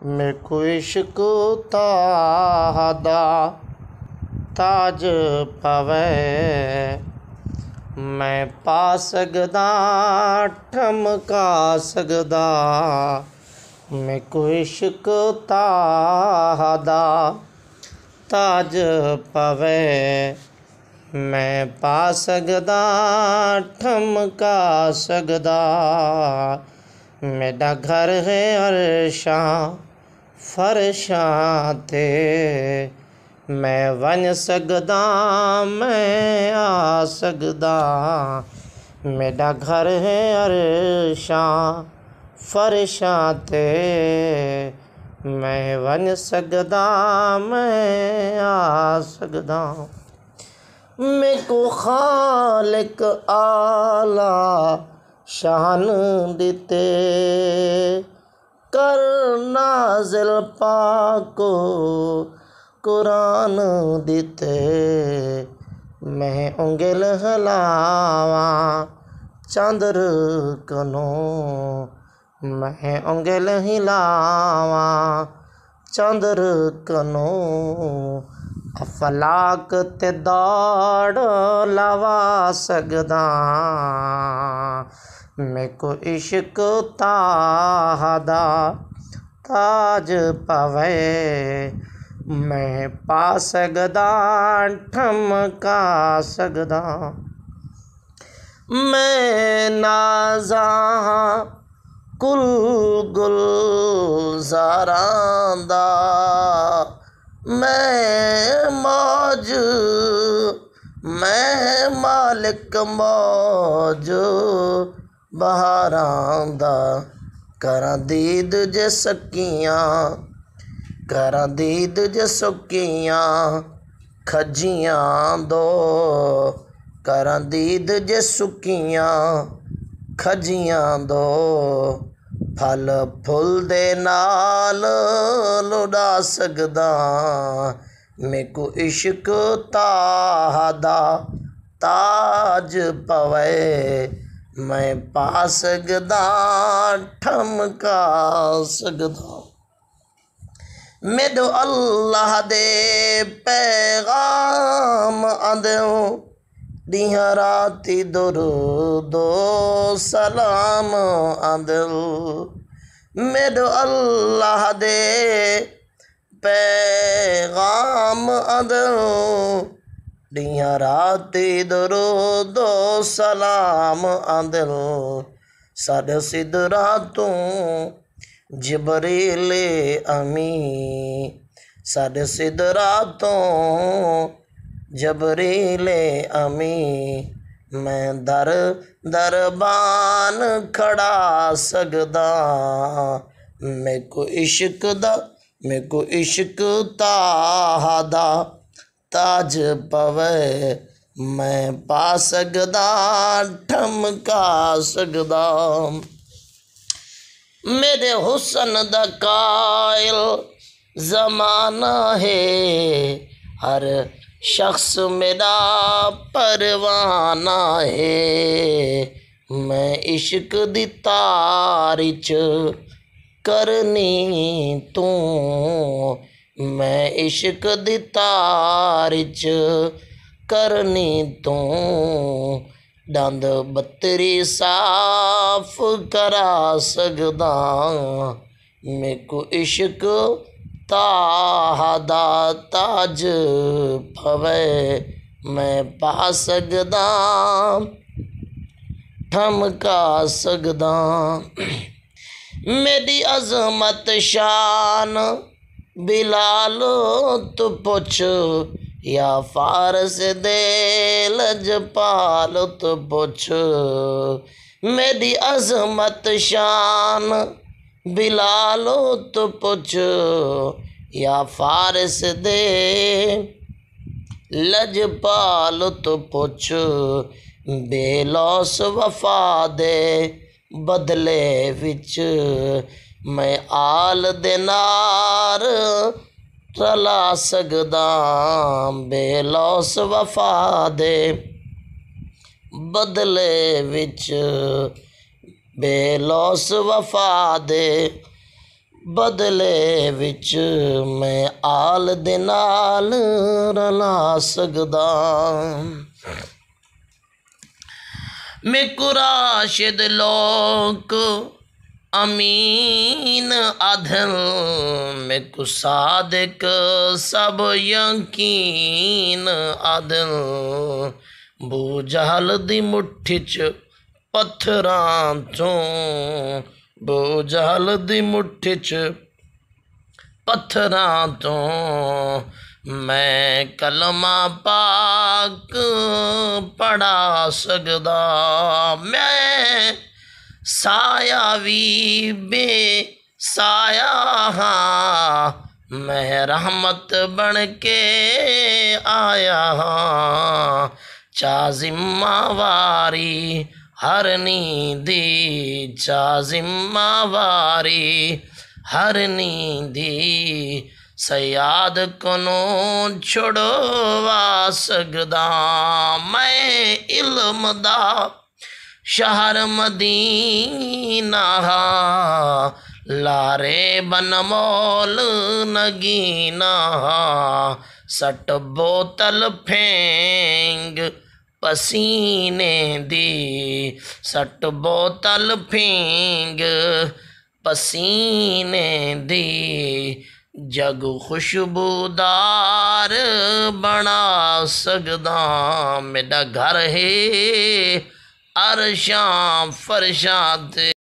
मेको इश्क ताहदा ताज पवै, मैं पा सकदा ठमका सकदा। मेको इश्क ताहदा ताज पवै, मैं पा सकदा ठमका सकदा। मेरा घर है अरशां फरशां ते, मैं वन सकदा मैं आ सकदा। मेरा घर है अरशां फरशां ते, मैं वन सकदा मैं आ सकदा। मेको खालिक आला शान दिते, कर नाज़िल पाको कुरान दिते। मैं उंगल हलावा चांदर कनो, मैं उंगल हिलावा चांदर कनो। अफलाक ते दौड़ लवा सकदा, मेको इश्क ताहदा ताज पवै, मैं पा सकदा ठमका सकदा। मैं नाज़ा कुल गुलज़ारां दा, मैं मौज मैं मालिक मौज बहारां दा। करां दीद जे सकियां करां दीद जे सुकियां खजियां दो। करां दीद जे सुकियां खजियां दो, फल फुल दे नाल लुड़ा सकदा। मेको इश्क ताहदा ताज पवै, मैं पा सकदा ठमका सकदा। मेरे अल्लाह दे पैगाम आंदे, दिहां राती दुरूदो सलाम आंदे। मेरे अल्लाह दे पैगाम आंदे, दिहां राती दुरूदो सलाम आंदे। साढ़े सिदरा तू जिबरील अमी, साढ़े सिदरा तो जबरील अमी। मैं दर दरबान खड़ा सकदा, मेको इश्क ताहदा ताज पवै, मैं पा सकदा ठमका सकदा। मेरे हुस्न दा कायल ज़माना है, हर शख्स मेरा परवाना है। मैं इश्क दी तारी च करनी तू, मैं इश्क दी तारी च करनी तू। दंद बत्तरी साफ करा सकदा, मेको इश्क ताहदा ताज पवै, मैं पा सकदा ठमका सकदा। मेरी अज़मत शान बिलाल तू पुछ, या फारस दे लजपाल तू पुछ। मेरी अज़मत शान बिलाल तू पुछ, या फारस दे लजपाल तू पुछ। बेलौस वफा दे बदले विच, मैं आल दे नार रला सकदा। बेलौस वफा दे बदले विच, बेलौस वफा दे ਬਦਲੇ ਵਿੱਚ ਮੈਂ ਆਲ ਦੇ ਨਾਲ ਰਲਾ ਸਕਦਾ। मेको राशिद लोक अमीन अधल, मेको सादिक सब यकीन अदल। बू जहल दी मुट्ठी च पत्थरां चों, बू जहल दी मुट्ठी च पत्थरां तो मैं कलमा पाक पढ़ा सकदा। मैं साया भी बेसाया हाँ, मैं रहमत बन के आया हाँ। चा जिम्मावारी हर नींदी, चा जिम्मावारी हर नींदी। सयाद कोनो छुड़वा सकदा। मैं इल्म दा शहर मदीना लारे बनमोल नगीना। सट बोतल फेंग पसीने दी, सट बोतल फेंग पसीने दी। जग खुशबूदार बना सकदा। मेरा घर है अरशां फरशां ते।